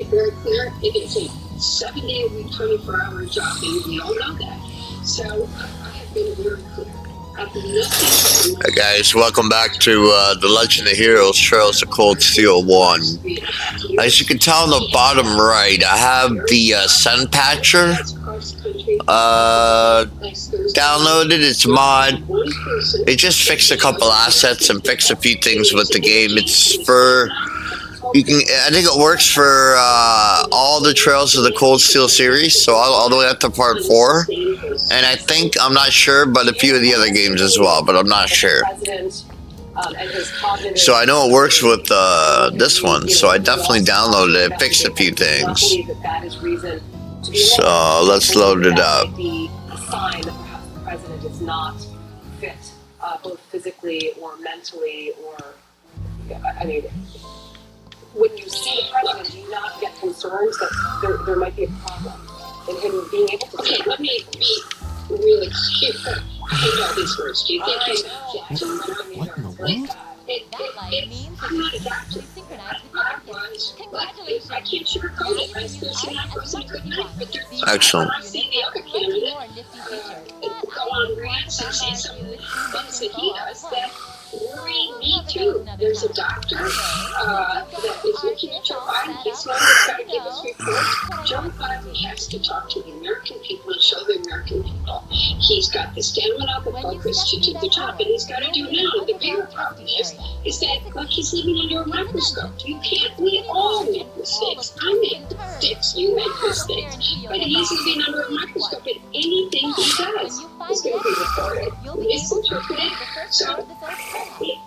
Very clear, it is a 7-day-a-week, 24-hour job, and we all know that. So I have been very clear. Hey guys, welcome back to the Legend of Heroes Trails of Cold Steel 1. As you can tell on the bottom right, I have the Sun Patcher downloaded. It's a mod. It just fixed a couple assets and fixed a few things with the game. It's for... I think it works for all the Trails of the Cold Steel series, so all the way up to part 4. And I think, I'm not sure, but a few of the other games as well, but I'm not sure. So I know it works with this one, so I definitely downloaded it, fixed a few things. So let's load it up. The sign that perhaps the president is not fit, both physically or mentally, or, I mean, when you see the president, do you not get concerned that there might be a problem in him being able to... Okay, let me be really clear. I know these words. Do you think he's... What in the world? I'm not a doctor. I was, but I can't sugarcoat it. I still see that person good night, but there's... Excellent. I see the other candidate go on rants and say some things that he does that worry me too. There's a doctor that is looking at Joe Biden. He's the one that's got to give us reports. Joe Biden has to talk to the American people and show the American people he's got the stamina, the focus to do the job, and he's got to do it now. The bigger problem is that, look, he's living under a microscope. You can't, we all make mistakes. I make mistakes, you make mistakes, but he's living under a microscope, and anything he does is going to be recorded, misinterpreted. So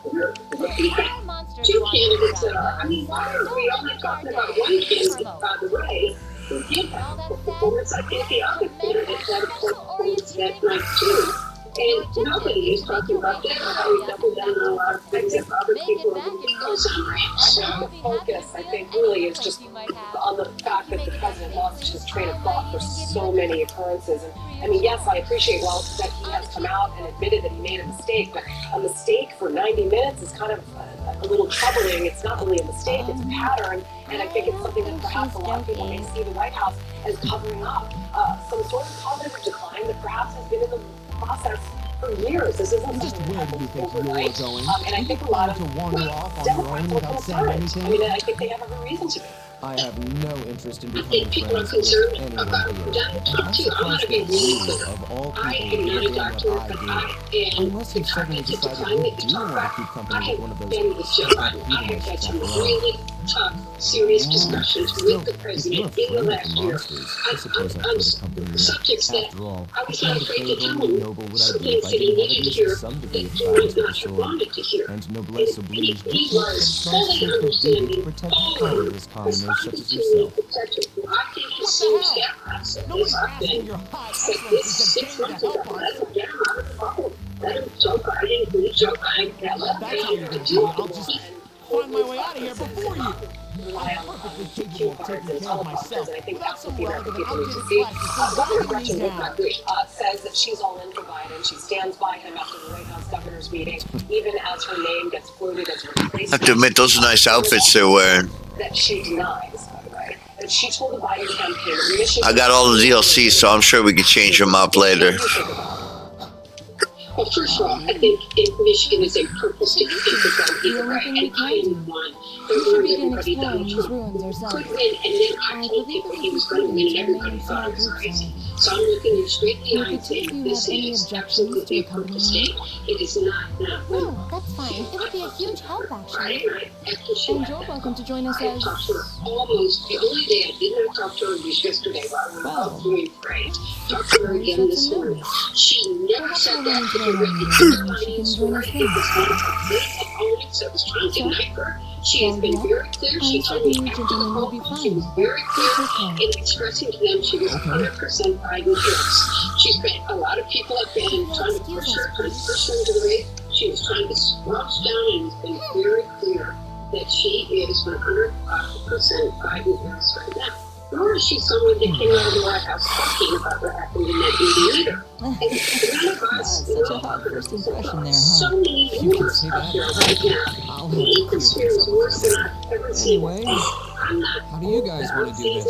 we're looking at two candidates that are, I mean, why are we only talking about one candidate, by the way, who did have a performance? I think the other candidate had a performance that night too. And nobody is talking about that, how we doubled down on a lot of things that other people are doing on rants. So the focus, I think, really is just on the fact that the president lost his train of thought for so many occurrences. And I mean, yes, I appreciate that he has come out and admitted that he made a mistake, but a mistake for 90 minutes is kind of a little troubling. It's not really a mistake, it's a pattern, and I think it's something that perhaps a lot of people may see the White House as covering up some sort of cognitive decline that perhaps has been in the process for years. This isn't Just where do you think you are going? And I think a lot of to wander off on your own without saying anything? I mean, I think they have every reason to. I have no interest in I becoming think people are friends concerned with anyone about here. Donald Trump I'm too. I'm going to be surprised really that clear. of all I people am not a doing doctor, what but I I do. am Unless you suddenly determined to decided define you the do guitar. want to keep I company with one of have those been with Joe Biden. I have had some really tough, serious discussions with the president in the last year on subjects that I was not afraid to tell him. Some things that he needed to hear that he might not have wanted to hear. And noblesse And oblige, he was fully understanding protect all part of of this the commoners such as science yourself. protection. I think as soon as that process is up, then said this 6 months ago, let him get him out of the bubble. Let him Joe Biden, who's Joe Biden, let him That's how you're going to do it. I'll just find my way out of here before you. I'm perfectly capable of taking care of myself. And I think That's that's so what the American relevant. people I'm need to just see. glad to Governor see Gretchen down. Whitmer says that she's all in for Biden. She stands by him after the White House governor's meeting, even as her name gets quoted as a I replacement. have to admit, those are nice outfits they're wearing. That she denies, by the way. And she told the Biden campaign that Michigan... I got all the DLC, so I'm sure we can change them up later. Well, first of all, I think Michigan is a purple state to go either way, and I am one that worried everybody Donald Trump could win, and then I told people he was going to win, and everybody thought I was crazy. So I'm looking you straight in the eye and saying, this is absolutely a purple state. It is not Oh, that's fine. It would be a huge help, actually. And you're welcome to join us I as... talked to her almost, the only day I did not talk to her was yesterday while we were both doing great. Talked to her again this morning. She never said that to the Finance story. It was one of her big opponents that was trying to knife her. She has been very clear. She told me after the vote, she was very clear in expressing to them she was 100% Biden-Harris. She's been, a lot of people have been trying to push her into the race. She was trying to squash down and has been very clear that she is 100% Biden-Harris right now. Nor is she someone that came out of the White House talking about what happened in that meeting either. And none of us Such a hot first impression there, huh? so many rumors out there right now. The atmosphere is worse than I've ever seen. Anyway, I How do you guys want to do this?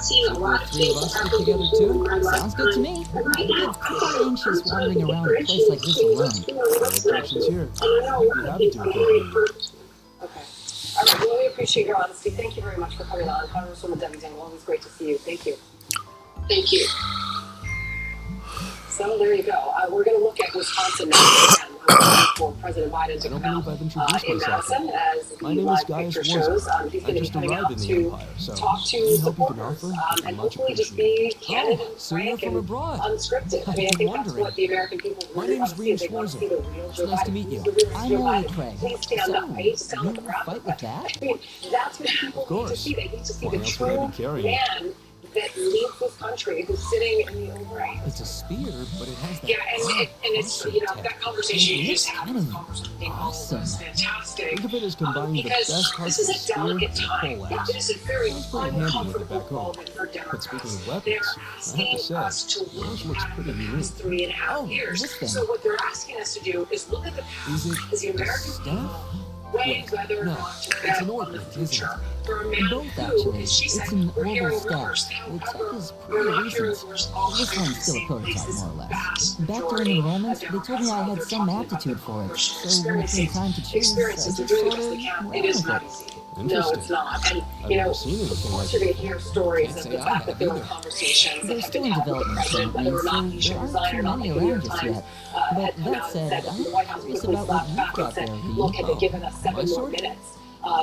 Should the three of us get together too? Sounds good to me. It's pretty anxious wandering around a place like this alone. No objections here. I'd be happy to accompany you. Okay. All right. Well, we appreciate your honesty. Thank you very much for coming on. Congresswoman Debbie Dingell, always great to see you. Thank you. Thank you. So there you go. We're going to look at Wisconsin now again. For President Biden to come out in Madison, as My name is live Gaius picture shows. Warza. He's I going to be just coming arrived out in the to Empire, so talk to any help you can supporters offer, and much hopefully just be candid and so you're frank from and abroad. unscripted. I mean, I I've been think that's wondering. what the American people My really name's want to see. They Reem want to see the Schwarzer. real It's Joe nice to Biden. meet you. The real I'm Joe Lily Biden. Craig. Please stand So, up. I hate to sound you like a rapper, fight with but that? I mean, that's what people need to see. They need to see Why the else would I true be carrying it? man that leads this country, who's sitting in the Oval Office. It's a spear, but it has that Yeah, and it's, you know, that conversation you just had with It's Congressman Dingell awesome. was fantastic. Think of it as combining the Because best parts this of is the a delicate spear time. and pole axe. It is a very Sounds pretty handy with it uncomfortable back home. moment for Democrats. But speaking of They're weapons, I have asking to say, us to look yours looks at pretty the unique. past 3.5 Oh, years. this thing. So what they're asking us to do is look at the Is past it as the a American staff? people weigh Wait, whether or no, not to it's bet an on the ordnance, isn't future. it? For a man Both, who, actually. as she It's said, an we're orbital hearing staff. rumors. The However, tech is we're pretty not hearing recent. rumors all This happening one's in still a the same prototype, places. more or less. Vast Back during majority enrollment, of they told me Democrats I out had there some talking about aptitude the for it. personal So when it came time to choose, I experiences. They're just doing the sort best of they can. ran It is with not it. easy. No, Interesting. it's not. And, I've you know, never seen anything of course like you're it. going to hear stories Can't of say the I fact that have there were either. conversations that They're have still been in had with the development president, whether or not currently, he so should there aren't resign too or not. many The New York around just Times yet. had But come that out and said, said that I'm the White House curious quickly about what slapped you've back and got said, there, Reed. look, had they Oh, given us my 7 more sword? minutes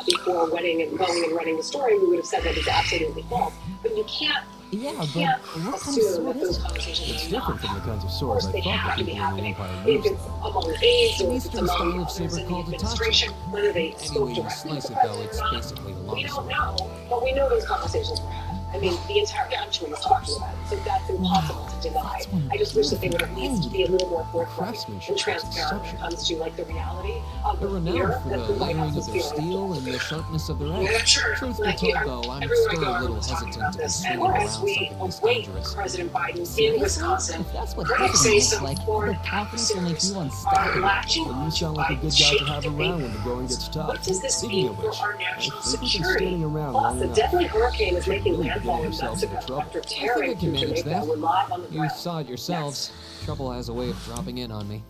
before going and running the story, we would have said that it's absolutely false. But you can't Yeah, but can't what kind of assume sword that is those it? conversations It's do different not from the kinds of Of swords course, I they thought have the to be people in the happening. Empire If used. it's among aides or if it's Eastern among style of others saber in the called Itachi. administration, whether they spoke Any way you directly with slice the it, though, president it's or not, basically a we long don't sword. know. But we know those conversations were had. I mean, the entire country is talking about it, so that's impossible to deny. That's one I just wish that they would at beautiful least be a little more forthright Craftsmanship and is transparent when it exceptional. comes to like the reality of They're the renowned fear for that the the White layering House of is their feeling. steel and the sharpness of their Yeah, edge. sure. Truth be Like, told, yeah, though, I'm everywhere I still go, a little everyone's talking hesitant about to be this. And swinging around as we something this await dangerous. President Biden in Seriously? Wisconsin, If that's what critics happening say looks some like, foreign the confidence will make you adversaries are unstoppable. latching Well, you onto sound like a good Biden's guy to shaky have debate. around when the going gets tough. What does this Speaking mean of for which, our I national think we've been security? standing around Plus, long the enough. deadly hurricane is making Really be landfall getting in yourselves into Mexico trouble. after I think tearing I can through manage Jamaica. that. We're live on the You ground. saw it yourselves. Trouble has a way of dropping in on me.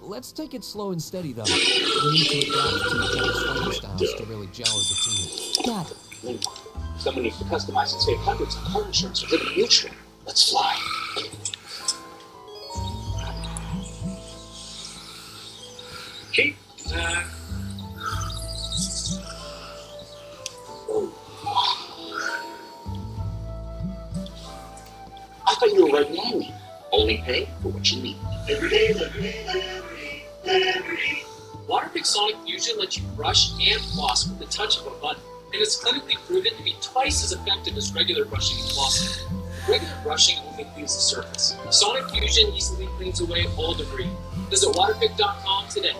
Let's take it slow and steady, though. We need to adapt to each other's fighting styles to really gel as a team. Got it. Meanwhile, someone needs to customize and save hundreds on car insurance with Liberty Mutual. Let's fly. Keep that. I thought you were right behind me. Only pay for what you need. Every day, Liberty. Waterpik Sonic Fusion lets you brush and floss with the touch of a button, and it's clinically proven to be twice as effective as regular brushing and flossing. Regular brushing only cleans the surface. Sonic Fusion easily cleans away all debris. Visit waterpik.com today.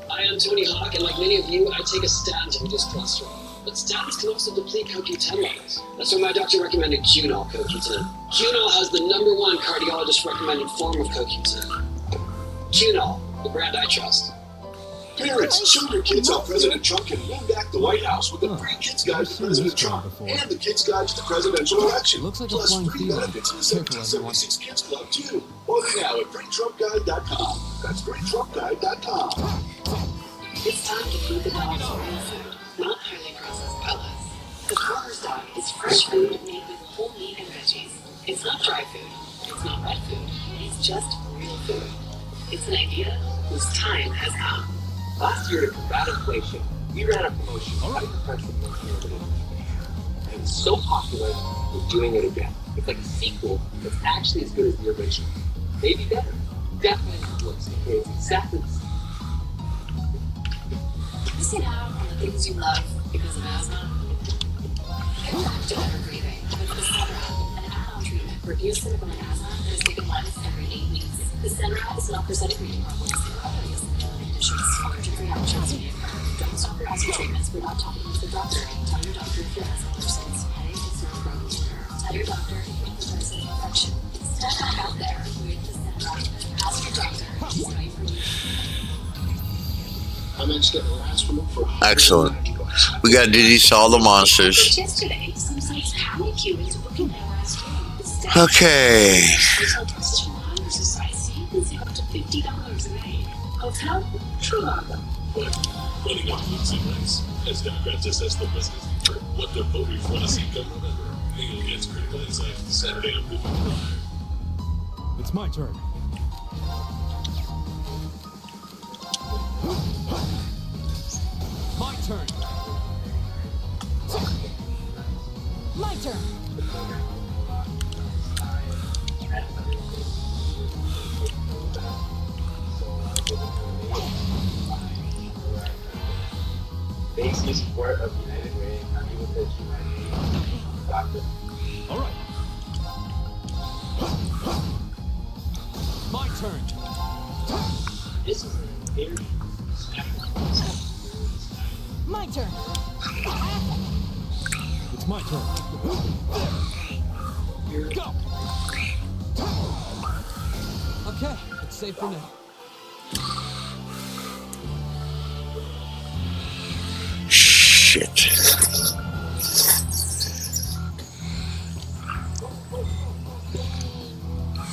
Hi, I'm Tony Hawk, and like many of you, I take a statin to reduce cholesterol. But statins can also deplete CoQ10 levels. That's why my doctor recommended Qunol CoQ10. Qunol has the #1 cardiologist recommended form of CoQ10. Qunol, the brand I trust. Parents, show your kids how President Trump can win back the White House with the free Kids Guide to President Trump and the Kids Guide to the presidential election. Looks like a Plus flying free feline. benefits in the Careful, everyone. 1776 Kids Club, too. Order now at freetrumpguide.com. That's freetrumpguide.com. It's time to feed the dogs real food, not highly processed pellets. The farmer's dog is fresh food made with whole meat and veggies. It's not dry food. It's not wet food. It's just real food. It's an idea whose time has come. Last year, to combat inflation, we ran a promotion cutting the price of milk here. And it's so popular, we're doing it again. It's like a sequel that's actually as good as the original. Maybe better. Definitely looks and tastes exactly the same. Missing out on the things you love because of asthma? Get back to better breathing with Chimera, an at-home treatment for eosinophilic asthma that is taken once every 8 weeks. Chimera is not prosthetic breathing problems that are other eosinophilic conditions. Allergic reactions may occur. Don't stop your asthma treatments without talking with the doctor. Tell your doctor if your asthma worsens. Headache is not a problem. Tell your doctor if you have a infection. Step back out there with Chimera. Ask your doctor. He's right for you. I'm just getting the last one for Excellent. We gotta do these to all the monsters. Yesterday, some sites panic you into booking their last day. Okay. Hotel Texas from Honor Society can save up to $50 a night. Hotel True. Running up food segments as Democrats assess the president for what they're voting for to see come November. Legal gets critical insight Saturday on Proof of Crime. It's my turn. My turn. My turn. Thanks to support of United Way, happy with the doctor. All right. My turn. This is a very My turn. It's my turn. Go. Okay, it's safe for now. Shit.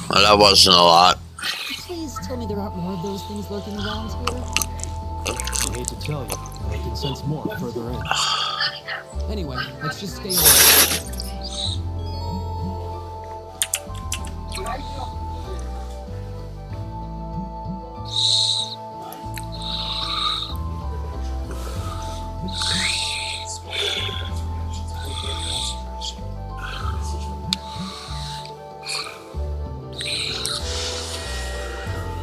Well, that wasn't a lot. Please tell me there aren't more of those things lurking around here. I hate to tell you, but I can sense more further in. Anyway, let's just stay away.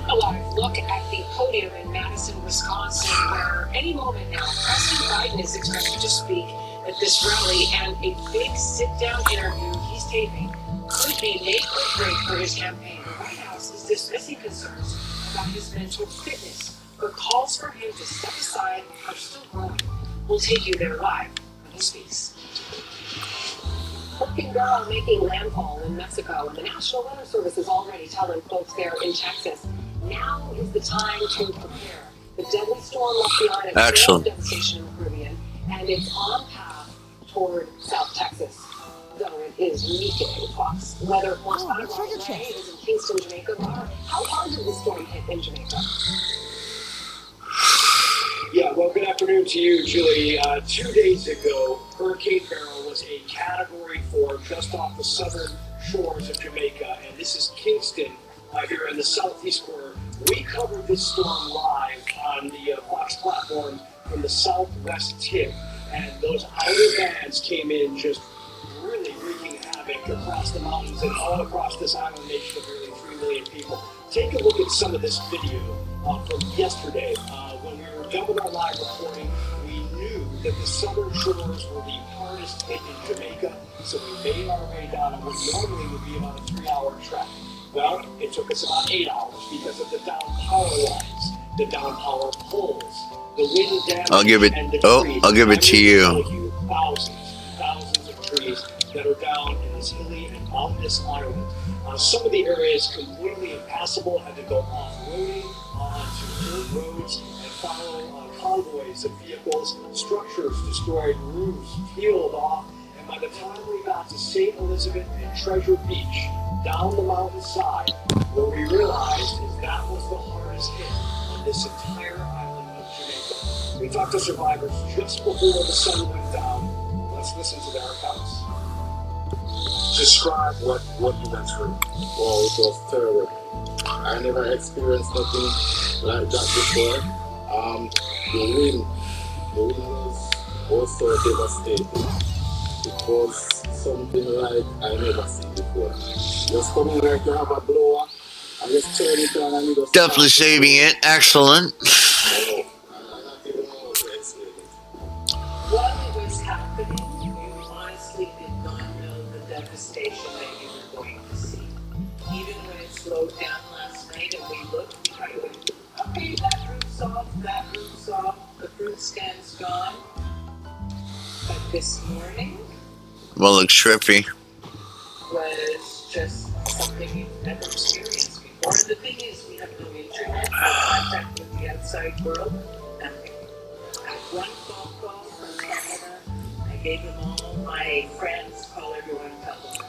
A live look at the podium in Madison, Wisconsin, where any moment now, President Biden is expected to speak at this rally, and a big sit-down interview he's taping could be make or break for his campaign. The White House is dismissing concerns about his mental fitness, but calls for him to step aside and are still growing. We'll take you there live when he speaks. Working girl making landfall in Mexico, and the National Weather Service is already telling folks there in Texas, now is the time to prepare. The deadly storm left behind a trail of devastation in the Caribbean, and it's on path toward South Texas, though it is weakening. Fox weather correspondent Roger May is in Kingston, Jamaica. How hard did the storm hit in Jamaica? Yeah, well, good afternoon to you, Julie. 2 days ago, Hurricane Beryl was a Category 4 just off the southern shores of Jamaica, and this is Kingston here in the southeast corner. We covered this storm live on the Fox platform from the southwest tip, and those outer bands came in just really wreaking havoc across the mountains and all across this island nation of nearly 3 million people. Take a look at some of this video from yesterday. When we were done with our live reporting, we knew that the southern shores were the hardest hit in Jamaica, so we made our way down on what normally would be about a 3-hour trek. Well, it took us about 8 hours because of the down power lines, the down power poles, the wind damage, I'll give it. and the trees. I'll give it to you. Thousands of trees that are down in this hilly and mountainous island. Some of the areas completely impassable, had to go off-roading onto dirt roads and follow convoys of vehicles, structures destroyed, roofs peeled off, and by the time we got to St. Elizabeth and Treasure Beach, down the mountainside, what we realized is that was the hardest hit on this entire island of Jamaica. We talked to survivors just before the sun went down. Let's listen to their accounts. Describe what you went through. Wow, it was terrible. I never experienced nothing like that before. The wind was also devastating. It was something like I never seen before. Just coming like you have a blower and just turn it on and you just Definitely saving it. Excellent. I don't even know how to explain it. While it was happening, you honestly did not know the devastation that you were going to see. Even when it slowed down last night and we looked, we kind of went, okay, that roof's off, the fruit stand's gone. But this morning Well, looks trippy. was just something you've never experienced before. And the thing is, we have no internet, no contact with the outside world, nothing. One phone call from gave them all my friends, call everyone, tell them.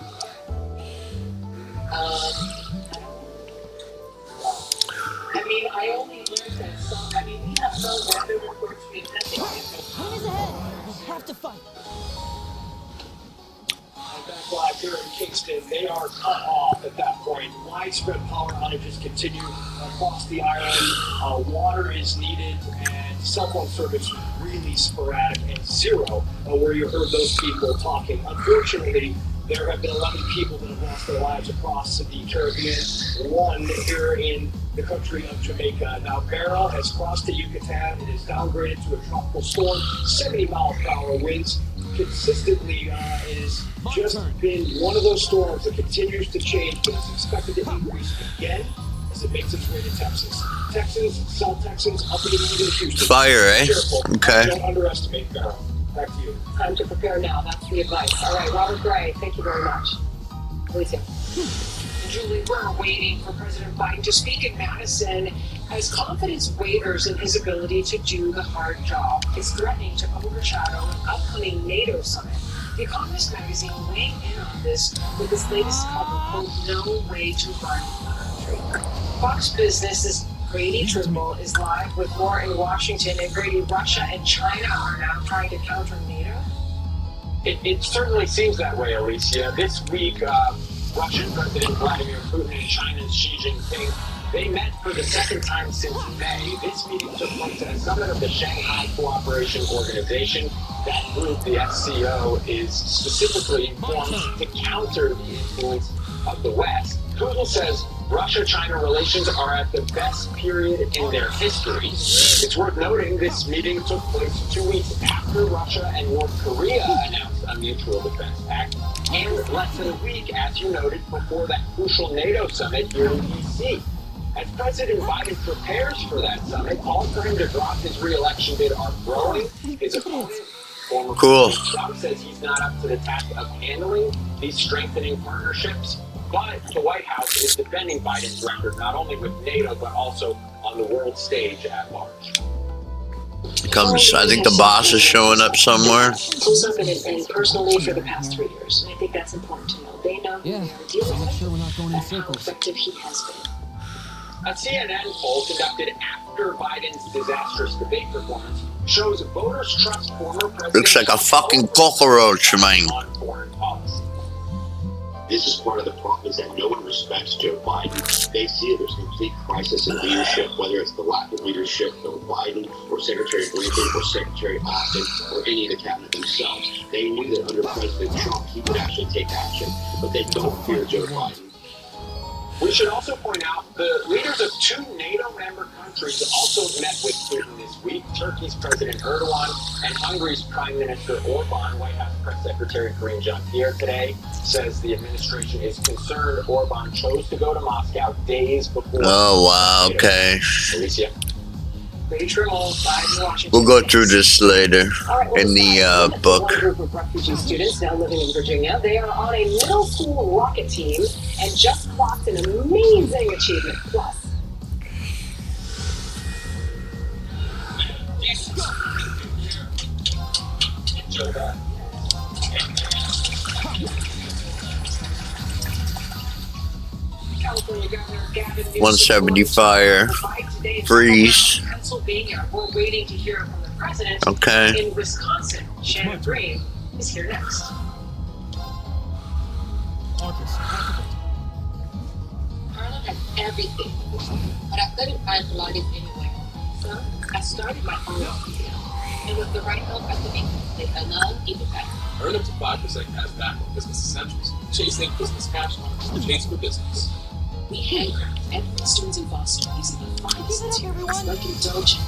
I mean, I only learned that some, I mean, we have some weather reports we investigate. Time is ahead. We have to fight. Back live here in Kingston, they are cut off at that point. Widespread power outages continue across the island. Water is needed, and cell phone service really sporadic, and zero where you heard those people talking. Unfortunately, there have been 11 people that have lost their lives across the Caribbean, one here in the country of Jamaica. Now, Beryl has crossed the Yucatan. It is downgraded to a tropical storm, 70-mile-per-hour winds. Consistently, it has just been one of those storms that continues to change, but is expected to increase again as it makes its way to Texas. Texans, South Texans, up into even Houston. Fire, eh? Careful. Okay. Don't underestimate Beryl. Back to you. Time to prepare now. That's the advice. All right, Robert Gray, thank you very much. Alicia. Julie, we're waiting for President Biden to speak in Madison as confidence wavers in his ability to do the hard job. Is threatening to overshadow an upcoming NATO summit. The Economist magazine weighing in on this with its latest cover, quote, "No way to run the country." Fox Business's Grady Trimble is live with more in Washington, and Grady, Russia and China are now trying to counter NATO. It certainly seems that way, Alicia. This week, Russian President Vladimir Putin and China's Xi Jinping, they met for the second time since May. This meeting took place at a summit of the Shanghai Cooperation Organization. That group, the SCO, is specifically formed to counter the influence of the West. Putin says Russia-China relations are at the best period in their history. It's worth noting this meeting took place 2 weeks after Russia and North Korea announced a mutual defense pact, and less than a week, as you noted, before that crucial NATO summit here in D.C. As President Biden prepares for that summit, calls for him to drop his re-election bid are growing. His opponent, former President Trump, says he's not up to the task of handling these strengthening partnerships. But the White House is defending Biden's record not only with NATO, but also on the world stage at large. I think the boss is showing up somewhere. Who's been in personal leave for the past 3 years, and I think that's important to know. They know who they are dealing with, sure we're not going in and how circles. effective he has been. A CNN poll conducted after Biden's disastrous debate performance shows voters trust former President Looks like a fucking cockroach, man. on foreign policy. This is part of the problem, is that no one respects Joe Biden. They see that there's a complete crisis in leadership, whether it's the lack of leadership of Biden or Secretary Blinken or Secretary Austin or any of the cabinet themselves. They knew that under President Trump he would actually take action, but they don't fear Joe Biden. We should also point out the leaders of 2 NATO member countries also met with Putin this week. Turkey's President Erdogan and Hungary's Prime Minister Orban. White House Press Secretary Karine Jean-Pierre today says the administration is concerned Orban chose to go to Moscow days before. Oh, wow, okay. Alicia. We'll go through this later in the book. One group of refugee students now living in Virginia. They are on a middle school rocket team and just clocked an amazing achievement. Plus, California Governor Gavin Newsom 170 fire. Freeze. Pennsylvania. We're waiting to hear from the president. Okay. In Wisconsin, Shannon Green is here next. Carla had everything, but I couldn't find Pilates anywhere. So I started my own studio. And with the right help at the beginning, I love even better. Earn up to 5% cash back on business essentials. Chasing business cash loans. Chase for business. We handcraft every stones and Boston using the finest materials like Indulgent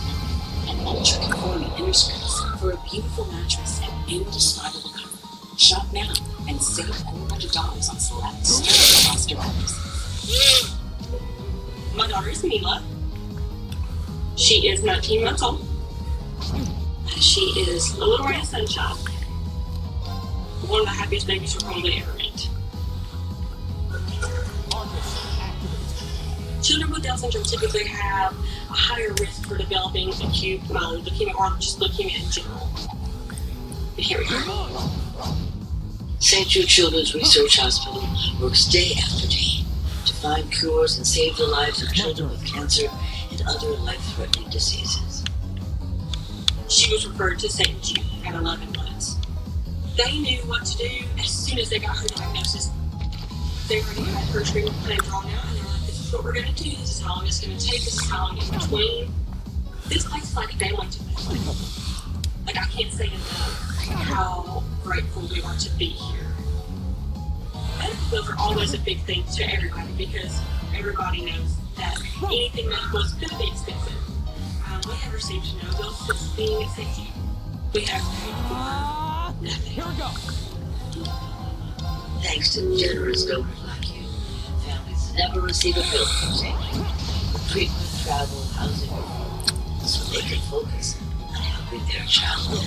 and ultra-conforming inner space for a beautiful mattress and indescribable comfort. Shop now and save $400 on select Sterling Foster mattresses. My daughter is Mila. She is 19 months old. She is a little ray of sunshine. One of the happiest babies you'll probably ever meet. Children with Down syndrome typically have a higher risk for developing acute myeloid leukemia or just leukemia in general. Here we go. St. Jude Children's Research Hospital works day after day to find cures and save the lives of children with cancer and other life-threatening diseases. She was referred to St. Jude at 11 months. They knew what to do as soon as they got her diagnosis. They already had her treatment plan drawn out, and they're like, this is what we're going to do, this is how long it's going to take, this is how long in between. This place is like family to me. Like, I can't say enough how grateful we are to be here. Medical bills are always a big thing to everybody because everybody knows that anything medical is going to be expensive. We have received no bills since being at St. Jude. We have paid for nothing. Here we go. Thanks to generous donors like you, families never receive a bill from St. Jude. Treatment, travel, housing, so they can focus on helping their child.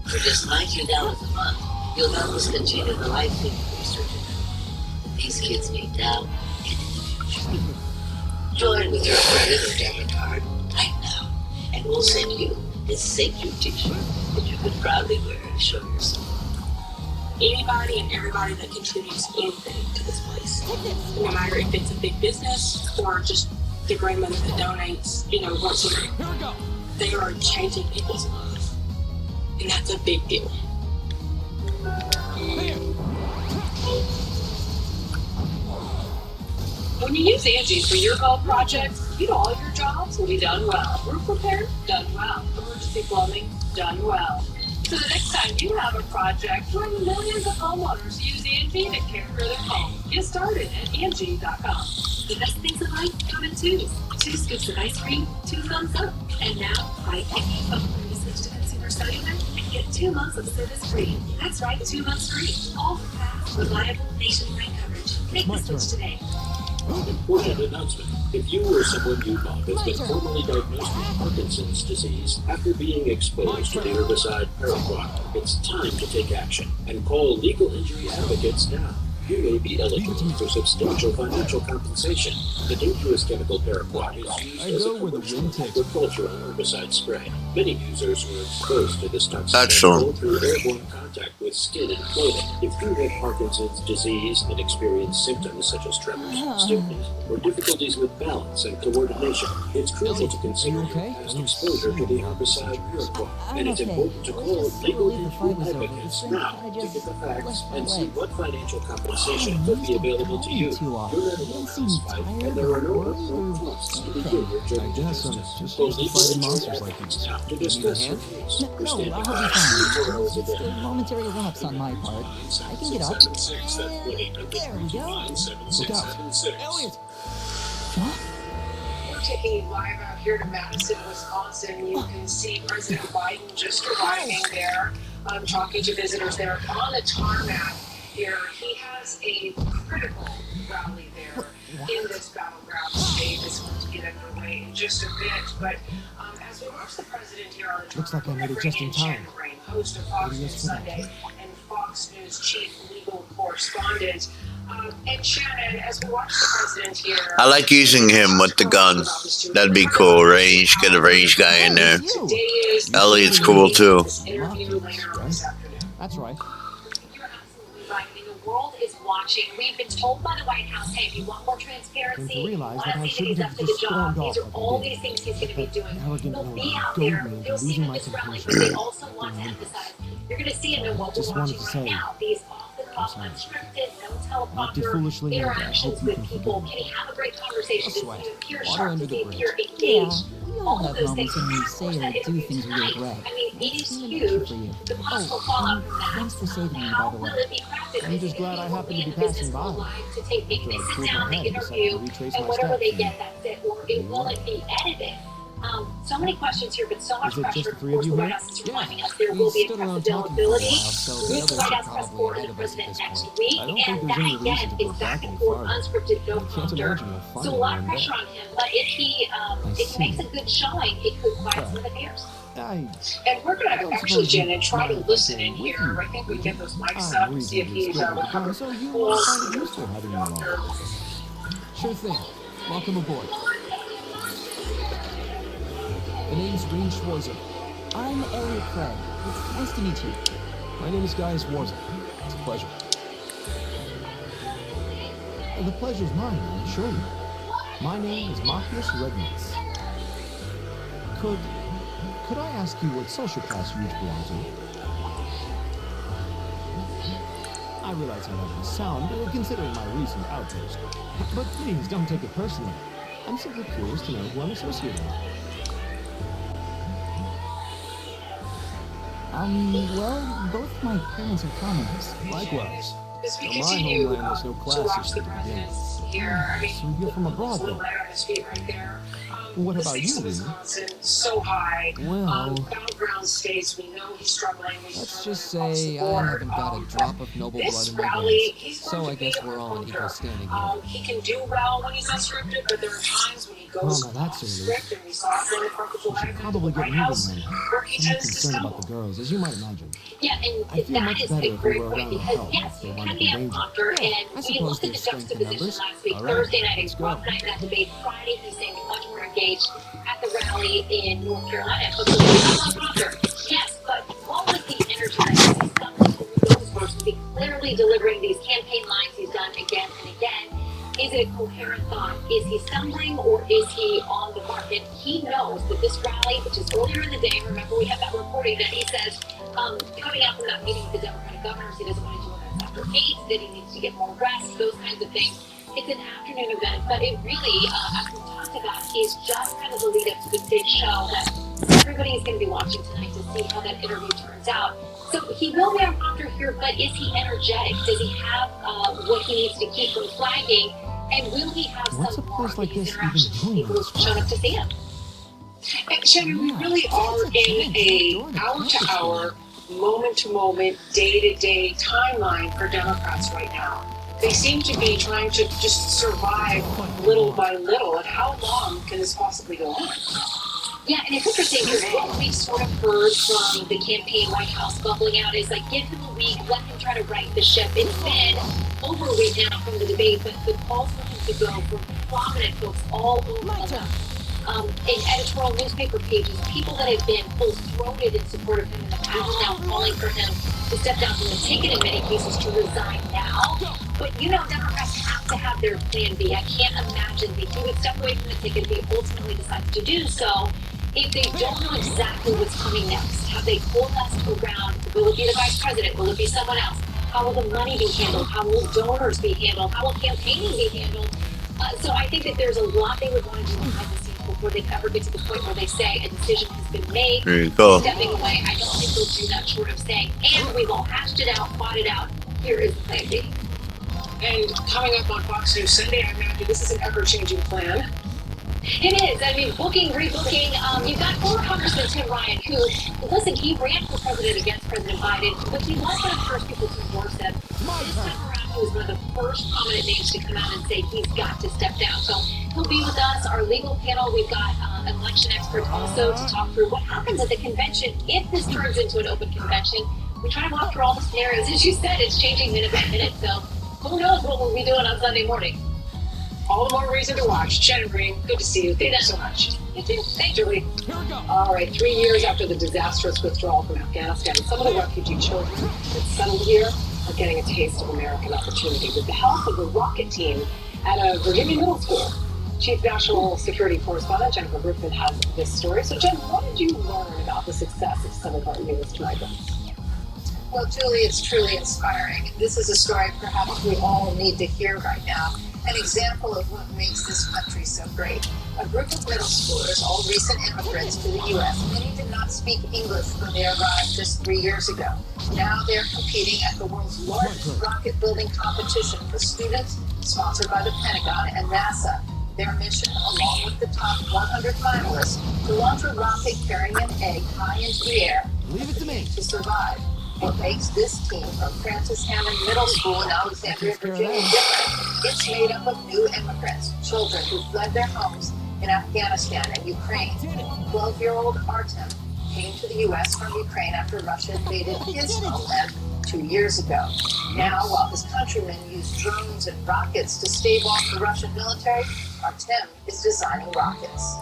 For just $19 a month, you'll help us continue the life-saving research that these kids need now and in the future. Join with your credit or debit card right now, and we'll send you this St. Jude t-shirt that you can proudly wear and show yourself. Anybody and everybody that contributes anything to this place, no matter if it's a big business or just the grandmother that donates, once a week, they are changing people's lives, and that's a big deal. When you use Angie for your golf projects, all your jobs will be done well. Roof repair, done well. Emergency plumbing, done well. So the next time you have a project, join millions of homeowners who use Angie to care for their home. Get started at Angie.com. The best things in life come in twos. 2 scoops of ice cream, 2 thumbs up. And now, buy any phone when you switch to Consumer Cellular and get 2 months of service free. That's right, 2 months free. All for fast, reliable, nationwide coverage. Make the switch today. Important announcement. If you or someone you love has been formally diagnosed with Parkinson's disease after being exposed to the herbicide paraquat, it's time to take action and call Legal Injury Advocates now. You may be eligible for substantial financial compensation. The dangerous chemical paraquat is used as a commercial agricultural herbicide spray. Many users were exposed to this toxic chemical through airborne contact with skin and clothing. If you have Parkinson's disease and experience symptoms such as tremors, stiffness, or difficulties with balance and coordination, it's crucial to consider your past exposure to the herbicide paraquat. And it's important to call Legal Injury Advocates now to get the facts and see what financial compensation could be available to you. You're not alone in this fight, and there are no upfront costs to begin your journey to justice. Call Legal Injury Advocates now to discuss your case. We're standing by 24 hours a day. Momentary lapse on my part. I can get up. There we go. Look out. Elliot! We're taking you live out here to Madison, Wisconsin. You can see President Biden just arriving there, talking to visitors there on the tarmac here. He has a critical rally there in this battleground state that's going to get underway in just a bit. But as we watch the president here on the looks like I made it just in time. Host of Fox News Sunday and Fox News chief legal correspondent. And Shannon, as we watch the president here, I like using him with the gun. That'd be cool. Range, get a range guy in there. Elliot's cool too. That's right. The world is watching. We've been told by the White House, hey, if you want more transparency, you want to see that he's up to the job, these are all these things he's going to be doing. He'll be out there. You'll see him in this rally, but they also want to emphasize, you're going to see him in what we're watching right now. These off-the-cuff, unscripted, no teleprompter interactions with people. Can he have a great conversation? Does he appear sharp? Does he appear engaged? All of those things. When we say or do things we regret. I mean, it is huge. The possible fallout from that. Thanks for saving me, by the way. I'm just glad I happened to be passing by. To take they sit down, they interview, and whatever they get, that's it. Or it will it be edited? So many questions here, but so much pressure. Of course, the White House is reminding us there will be a test availability. The White House press corps to the president next week, and that again is back and forth, unscripted, no prompter. So a lot of pressure on him. But if he makes a good showing, it could quiet some of the fears. And we're going to actually, Janet, try to listen in here. I think we get those mics up and see if he's recovering. Sure thing. Welcome aboard. The name's Rean Schwarzer. I'm Elliot Craig. It's nice to meet you. My name is Gaius Warza. It's a pleasure. The pleasure's mine, I assure you. My name is Machius Rednitz. Could I ask you what social class you each belong to? I realize I'm not going to sound, considering my recent outburst. But please, don't take it personally. I'm simply curious to know who I'm associated with. Well, both my parents are commoners. Likewise. As we In my continue homeland, there's no to class watch system the to begin with. presidents here, I mean, So you're from abroad, little then? light on his feet right there. What The about stakes you, of Lily? Wisconsin, so high. Well, Battleground states, we know he's struggling. let's just say I haven't got a drop of noble blood in my veins. So I guess we're all on equal standing here. He can do well when he's unscripted, but there are times when he goes Well, now that's off silly. script, and we saw it during the 4th of July We should probably at the get White House, moving then. where he I'm tends to concerned stumble. about the girls, as you might imagine. Yeah, and I feel that much is better a if we great were point around to because help yes, if they you wanted can to be a danger. punter, Yeah, and I we suppose looked at the there's strength in juxtaposition numbers. last week. All right, Thursday night let's is go. rough night in that debate. Friday he seemed much more engaged at the rally in North Carolina. But the punter, yes, but what was the energy that he's stumbling through those words to be clearly delivering these campaign lines he's done again and again? Is it a coherent thought? Is he stumbling or is he on the market? He knows that this rally, which is earlier in the day, remember we have that reporting that he says, coming out from that meeting with the Democratic governors, he doesn't want to do it after 8, that he needs to get more rest, those kinds of things. It's an afternoon event, but it really, as we talked about, is just kind of the lead up to this big show that everybody is going to be watching tonight to see how that interview turns out. So he will be on prompter here, but is he energetic? Does he have what he needs to keep from flagging? And will he have What's some a more place of like these this interactions even with doing people on who've shown up to see him? And Shannon, we really are in a hour-to-hour, moment-to-moment, day-to-day timeline for Democrats right now. They seem to be trying to just survive little by little. And how long can this possibly go on? Yeah, and it's interesting because what we sort of heard from the campaign White House bubbling out is like, give him a week, let him try to right the ship. It's been over a week now from the debate, but the calls for him to go from prominent folks all over in editorial newspaper pages, people that have been full-throated in support of him in the past now calling for him to step down from the ticket in many cases to resign now. But you know, Democrats have to have their plan B. I can't imagine that he would step away from the ticket if he ultimately decides to do so. If they don't know exactly what's coming next, have they coalesced around, will it be the vice president? Will it be someone else? How will the money be handled? How will donors be handled? How will campaigning be handled? So I think that there's a lot they would want to do behind the scenes before they ever get to the point where they say a decision has been made. There you go. Stepping away, I don't think they'll do that short of saying, and we've all hashed it out, fought it out. Here is the plan B. And coming up on Fox News Sunday, I imagine this is an ever-changing plan. It is. I mean, booking, rebooking. You've got former Congressman Tim Ryan, who, listen, he ran for president against President Biden, but he was one of the first people to endorse him. This time around, he was one of the first prominent names to come out and say he's got to step down. So he'll be with us. Our legal panel, we've got election experts also to talk through what happens at the convention if this turns into an open convention. We try to walk through all the scenarios. As you said, it's changing minute by minute, so who knows what we'll be doing on Sunday morning. All the more reason to watch. Shannon Green, good to see you. Thank you so much. You too. Thank you. Julie. All right, 3 years after the disastrous withdrawal from Afghanistan, some of the refugee children that settled here are getting a taste of American opportunity with the help of the rocket team at a Virginia middle school. Chief National Security Correspondent Jennifer Griffin has this story. So, Jen, what did you learn about the success of some of our newest migrants? Well, Julie, it's truly inspiring. This is a story perhaps we all need to hear right now. An example of what makes this country so great. A group of middle schoolers, all recent immigrants to the U.S., many did not speak English when they arrived just 3 years ago. Now they're competing at the world's largest rocket building competition for students, sponsored by the Pentagon and NASA. Their mission, along with the top 100 finalists, to launch a rocket carrying an egg high into the air. Leave it to me. To survive. What makes this team from Francis Hammond Middle School in Alexandria, Virginia different? It's made up of new immigrants, children who fled their homes in Afghanistan and Ukraine. 12-year-old Artem came to the U.S. from Ukraine after Russia invaded his homeland 2 years ago. Now, while his countrymen use drones and rockets to stave off the Russian military, Artem is designing rockets.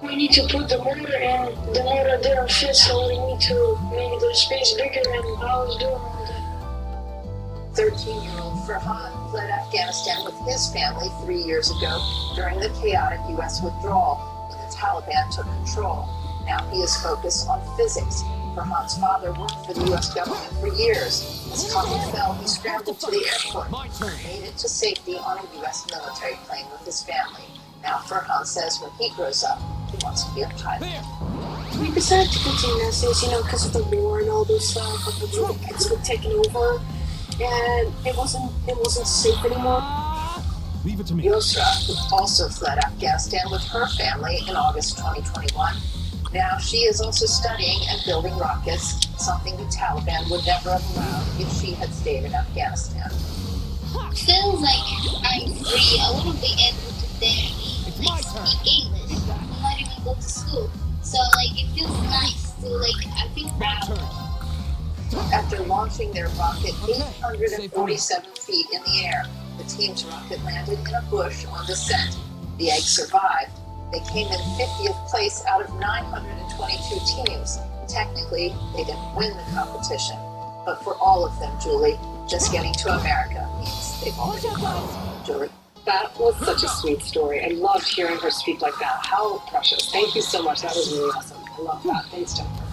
We need to put the motor in. The motor didn't fit, so we need to make the space bigger, and I was doing all that. 13-year-old Farhan fled Afghanistan with his family 3 years ago during the chaotic U.S. withdrawal when the Taliban took control. Now he is focused on physics. Farhan's father worked for the U.S. government for years. As Khalid fell, he scrambled to the airport and made it to safety on a U.S. military plane with his family. Now Farhan says when he grows up, he wants to be a pilot. We decided to continue since, because of the war and all this stuff, the kids were taken over, and it wasn't safe anymore. Leave it to me. Yusra also fled Afghanistan with her family in August 2021. Now she is also studying and building rockets, something the Taliban would never have allowed if she had stayed in Afghanistan. Feels like I'm free. I want to be able to speak English. I'm not even go to school. So it feels nice to I feel proud. After launching their rocket 847 feet in the air, the team's rocket landed in a bush on descent. The eggs survived. They came in 50th place out of 922 teams. Technically, they didn't win the competition. But for all of them, Julie, just getting to America means they've already won. Julie? That was such a sweet story. I loved hearing her speak like that. How precious. Thank you so much. That was really awesome. I love that. Thanks, Jennifer.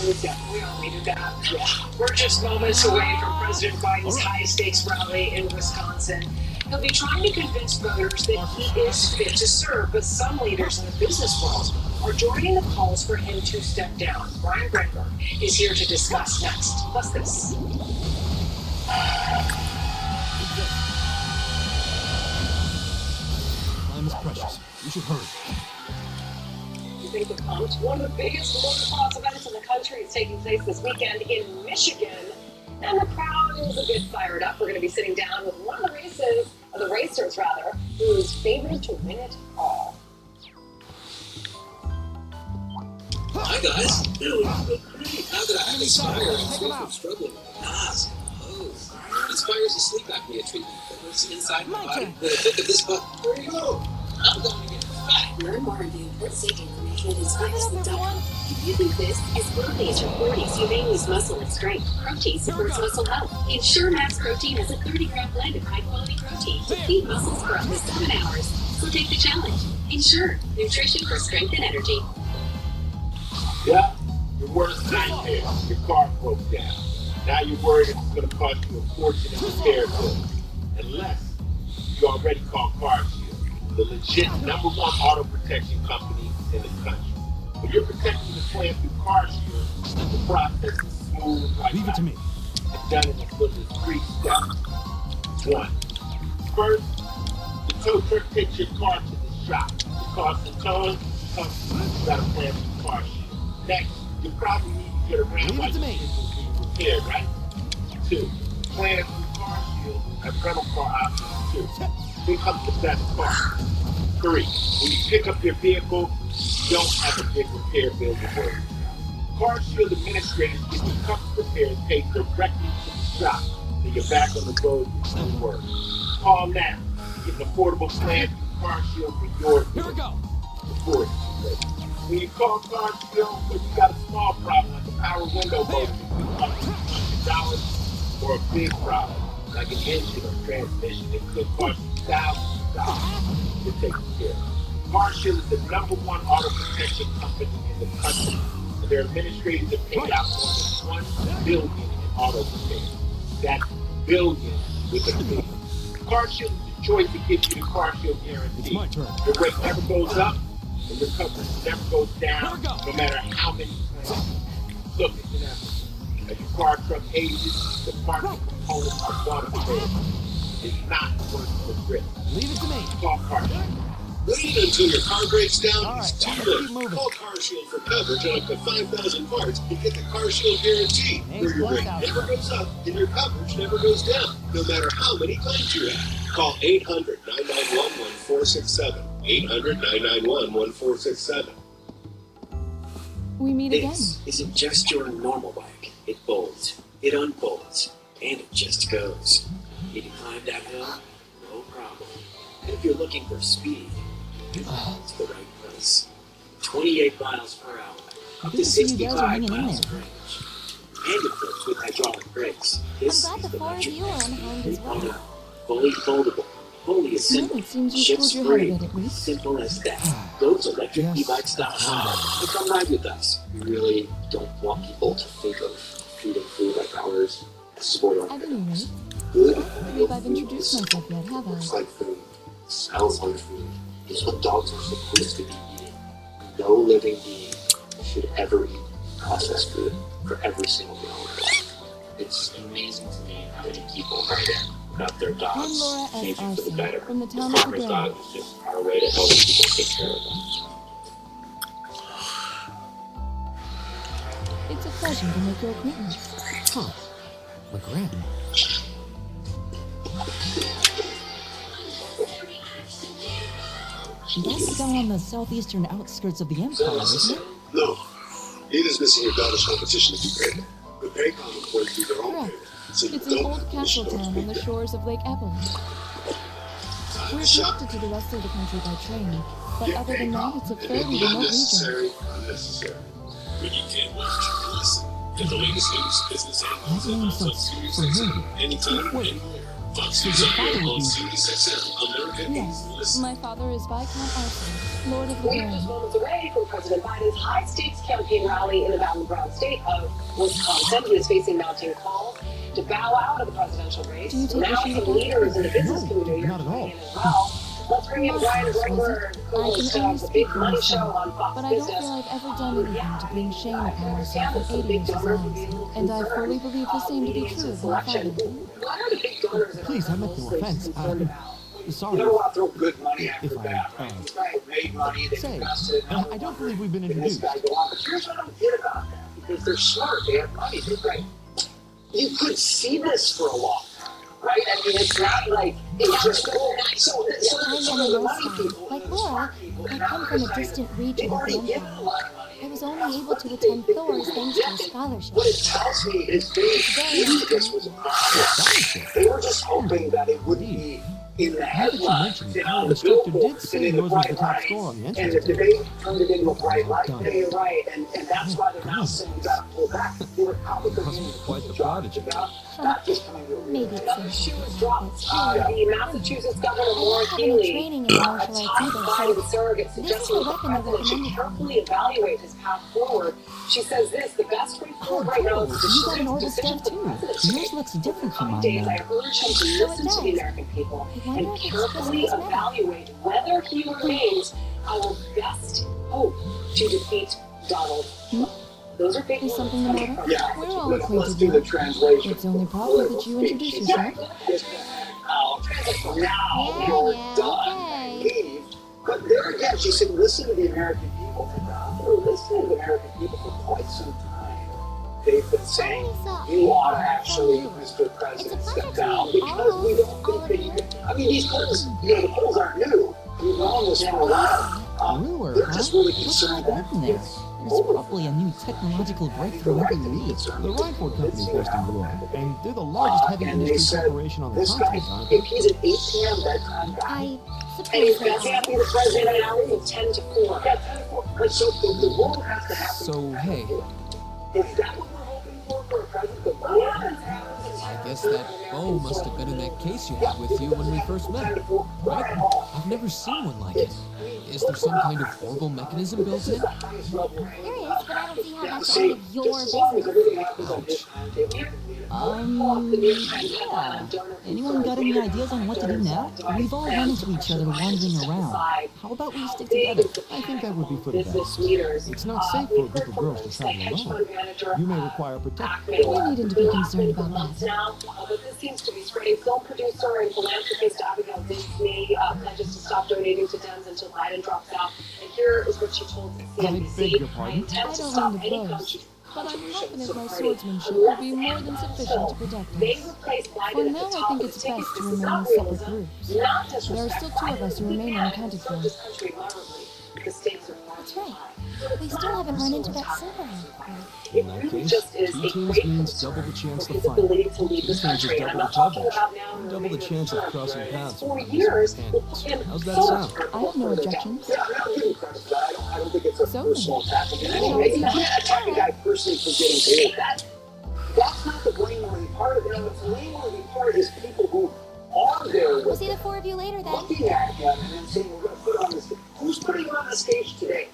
We all needed that. Yeah. We're just moments away from President Biden's high-stakes rally in Wisconsin. He'll be trying to convince voters that he is fit to serve, but some leaders in the business world are joining the calls for him to step down. Brian Brenberg is here to discuss next. Plus this. Time is precious. We should hurry. You think the pumped? One of the biggest motocross events in the country is taking place this weekend in Michigan, and the crowd is a bit fired up. We're going to be sitting down with one of the racers, who's favored to win it all. Hi guys. Really great. Now that I have Inspire, I'm struggling with NAS. Inspire's a sleep apnea treatment that works inside my body. With a click of this button, there you go. I'm going to get fat. Learn more and view important safety information at InspireSleep.com. If you think this, as early as your 40s, you may lose muscle and strength. Protein supports muscle health. Ensure Max Protein has a 30-gram blend of high-quality protein to feed muscles for up to 7 hours. So take the challenge. Ensure nutrition for strength and energy. Yeah, your worst nightmare. Your car broke down. Now you're worried it's going to cost you a fortune in repair bills. Unless you already called CarShield, the legit #1 auto protection company in the country. When you're protecting the plan through CarShield, the process is smooth like Leave it to me. and done in as little as 3 steps. 1. First, the tow truck takes your car to the shop. It costs a ton. You got a plan through CarShield. Next, you probably need to get around while your engine is being repaired, right? 2. Plan through CarShield and rental car options too. Here comes the best part. 3. When you pick up your vehicle, you don't have a big repair bill to worry about. CarShield administrators get your truck repairs paid directly to the shop, so you're back on the road with no work. Call now. Get an affordable plan through CarShield for your vehicle. Here we go. Before it's too late. When you call CarShield, when you got a small problem like a power window motor, $100, or a big problem like an engine or transmission that could cost you thousands of dollars to take care of. CarShield is the #1 auto protection company in the country, and their administrators have paid out more than $1 billion in auto repairs. That's billion with a B. CarShield is the choice that gives you the CarShield guarantee. Your rate never goes up, and your coverage never goes down, no matter how many plans. Look, it's inevitable. As your car truck ages, the parts and components are gonna fail. It's not worth the risk. Leave it to me. Call CarShield. Waiting until your car breaks down is too late. Call CarShield for coverage on up to 5,000 parts and get the CarShield guarantee, where your rate never goes up and your coverage never goes down, no matter how many claims you have. Call 800-991-1467. 800-991-1467. We meet again. This isn't just your normal bike. It bolts, it unbolts, and it just goes. You can climb that hill, no problem. And if you're looking for speed, it's the right place. 28 miles per hour, up Good to to see you guys are 65 hanging in miles there. range. And equipped with hydraulic brakes. This I'm glad is the the four of Magic you are unharmed as well. Man. Fully foldable, fully assembled, Well, it seems you ships pulled your head free. a bit at least. Simple as that. Those electric e-bike-style hobbies. So come ride with us. We really don't want people to think of feeding food like ours as spoiled. At any rate, Good, I don't believe I've introduced myself yet, have I? looks like food, smells like food. It's what dogs are supposed to be eating. No living being should ever eat processed food for every single meal of their life. It's amazing to me how many people right in got their I'm dogs Laura S. changing for the Arson, better. from the The town of farmer's Padron. dog is just our way to help people take care of them. It's a pleasure to make your acquaintance. Huh. McGran. That's down on the southeastern outskirts of the Empire, isn't it? No. Either's missing your daughter's competition to be great. The Paycom employees do their own Correct. payment. So you It's an don't old have castle to town on the shores of Lake Evelyn. We're connected to the rest of the country by train, but other than that, it's a fairly remote region. Necessary, unnecessary. When you can't watch, listen. Get the latest news, business, and That name sounds familiar. anytime, Wait, anywhere. Fox so News your father on would be... Sirius XM, America Yes, News. Listen. my father is Viscount Arson, Lord of the We're just Ground. moments away from President Biden's high-stakes campaign rally in the battleground state of Wisconsin. He is facing mounting calls to bow out of the presidential race. Do you take Now issue some with that? leaders in the business No, community are not at all. joining in as well. Let's bring in Brian Gregor, co-host of the Big Money Show on Fox But I don't Business. feel I've ever done anything to bring shame upon myself in 80 years' lives, and I fully believe the same to be true of my father. What are the big donors in Please, I meant no offense. Sorry. You don't want to throw good money after If bad, I, right? Made money, they say, invested. I don't believe we've been And this introduced. guy go on. But here's what I don't get about that. Because they're smart, they have money, they're great. You could see this for a long time, right? I mean, it's not like it's just so I'm some an of the immense money fan. people. Like Laura, I come from a distant region of the Empire. I was only able to attend Thor's thanks to a scholarship. What it tells me is they knew this was a problem. They were just hoping that it wouldn't be in the headlines, and our on the instructor did billboards, say and in yours the was the bright top lights. score on the And entrance the exam. debate turned it into a bright light. And you're right, and that's why the House saying you got to pull back. The Republicans doing Quite a the good job prodigy. about not just coming to a Maybe real. it's Another something shoe is like dropped. that. The Massachusetts Governor I Maura don't have any Healey, training in martial a arts either, top so Biden surrogate, this is suggesting the that the weapon I president should recommended for carefully evaluate his path forward. She says this: the best way Oh, forward right now is cool. You got an to order decision staff for too. president. Yours looks different from mine Days, now. I urge him to listen to the American people I wonder and if it's carefully Christmas now. evaluate whether he remains our best hope to defeat Donald Trump. Those are big Is something the matter? Yeah, We're all let's acquainted do the now. translation. It's only proper that you introduce yourself. Now you're done. Leave. But there again, she said, listen to the American people. After listening to the American people for quite some time, they've been saying, you ought to actually, Mr. President, step down because we don't think that you can. I mean, these polls, the polls aren't new. We've known this for a while. Brewer, They're huh? just really What's concerned going that on there? There's probably a new technological breakthrough every week. The Rhineford Company is based in New York, and they're the largest heavy and they industry said, corporation on the this guy, continent, aren't they? if he's an 8 p.m. bedtime guy, I And suppose he's they got to are. be the president an hour from 10 to 4. yeah, 10 to 4. Like, so the world has to happen. So, hey, Is that what we're hoping for a president? The world has to happen. I guess that bow must have been in that case you had with you when we first met, right? I've never seen one like it. Is there some kind of orbital mechanism built in? There is, but I don't see how that's any of your business. Yeah. Anyone got any ideas on what to do now? We've all run into each other wandering around. How about we stick together? I think that would be for the Business best. leaders. It's not safe for a group of girls to travel alone. You may require protection. We needn't to be concerned about that. Now, but this seems to be spreading. Film producer and philanthropist Abigail Disney pledges to stop donating to Dems until Biden drops out. And here is what she told CNBC. beg your pardon? I intend I to don't stop mean to any boast, contribution but I'm confident my supporting swordsmanship will be more than sufficient to protect They us. replace Biden For at now, the I top think of it's the ticket. best to This is remain not in separate realism, groups. not There are disrespect. still two of us who remain unaccounted for. This country moderately, because stakes are far That's too right. high. We still haven't run into that silver. It really just is a great concern for his ability to lead this country. And I'm not talking about now in the medium term, where 4 years will put him so much further I have no objections. Yeah, I'm giving credit for that. I don't think it's a personal attack in any way. You can't attack a guy personally for getting old. That's not the blameworthy part of it. The blameworthy part is people who are there We'll with see the 4 of you later then. looking at him and then saying, we're going to put it on this. Who's putting him on the stage today?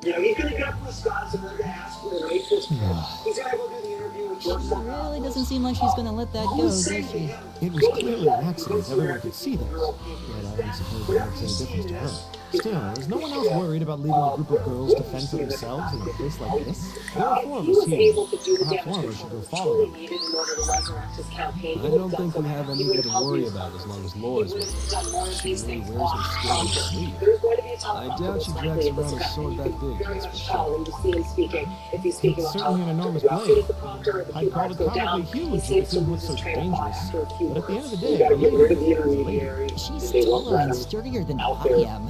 You know, he's going to get up to Wisconsin, we're going to ask him to make this. He's going to go do the interview with George It really doesn't seem like she's gonna let that go, does she? It was clearly an accident. Everyone could see this. Yet I don't suppose that makes any difference to her. Still, is no one else worried about leaving a group of girls to fend for themselves in a place like this? There are 4 of us here. Perhaps one of us should go follow them. I don't think we have anything to worry about as long as Laura's with us. She really wears her skill on her sleeve. I doubt she drags around a sword that big, that's for sure. It's certainly an enormous blade. I'd call it comically huge if it didn't look so dangerous. But at the end of the day, a lady. She's taller and sturdier than I am.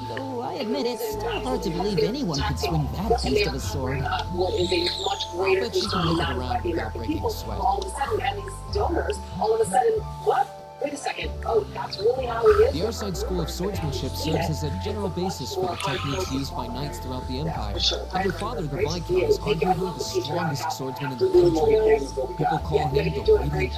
Though I admit it's still hard to believe anyone could swing that beast of a sword. What is a much greater Bet she can make it around without breaking a sweat. all of a sudden, and these donors, all of a sudden, what? Wait a second. Oh, that's really how he is? The Airside School of Swordsmanship serves as a general basis for the techniques used by knights throughout the Empire. And her father, the Viscount, is arguably the strongest swordsman in the country. People call him the Radiant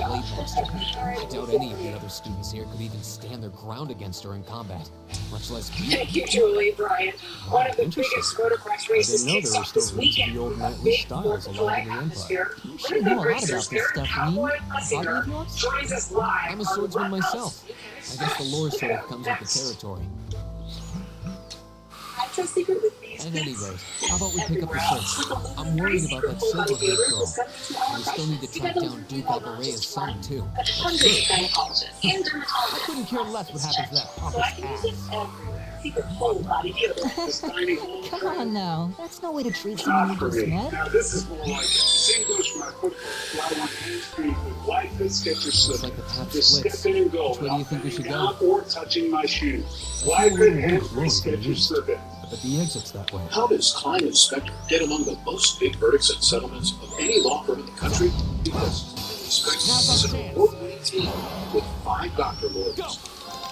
Blade Master. I doubt any of the other students here could even stand their ground against her in combat, much less beat her. Thank you, Julie, Brian. One of the biggest motocross races I didn't know kicks there were off still this roots to weekend. the old knightly styles along in the Empire. You should know a lot about this stuff, Reem. Hobby of yours? Joins us live. I'm a swordsman myself. I guess the lore sort of comes with the territory. I trust secret with these. At any rate, how about we pick up the search? I'm worried about that silver-haired girl. We still need to track down Duke Albarea's son, too. I couldn't care less what happens to that pompous ass. Come on now. That's no way to treat someone you just met. Now, this is more like it. Same goes for my football. Fly on Main Street with white biscuits or slipping. Like the top Just splits. step in and go. Which way do you think we should go? Not or touching my shoes. I White feel a little and weak biscuits or slipping. but the exit's that way. How does Klein Inspector get among the most big verdicts and settlements of any law firm in the country? Because Inspector is an award-winning team with 5 doctor lawyers,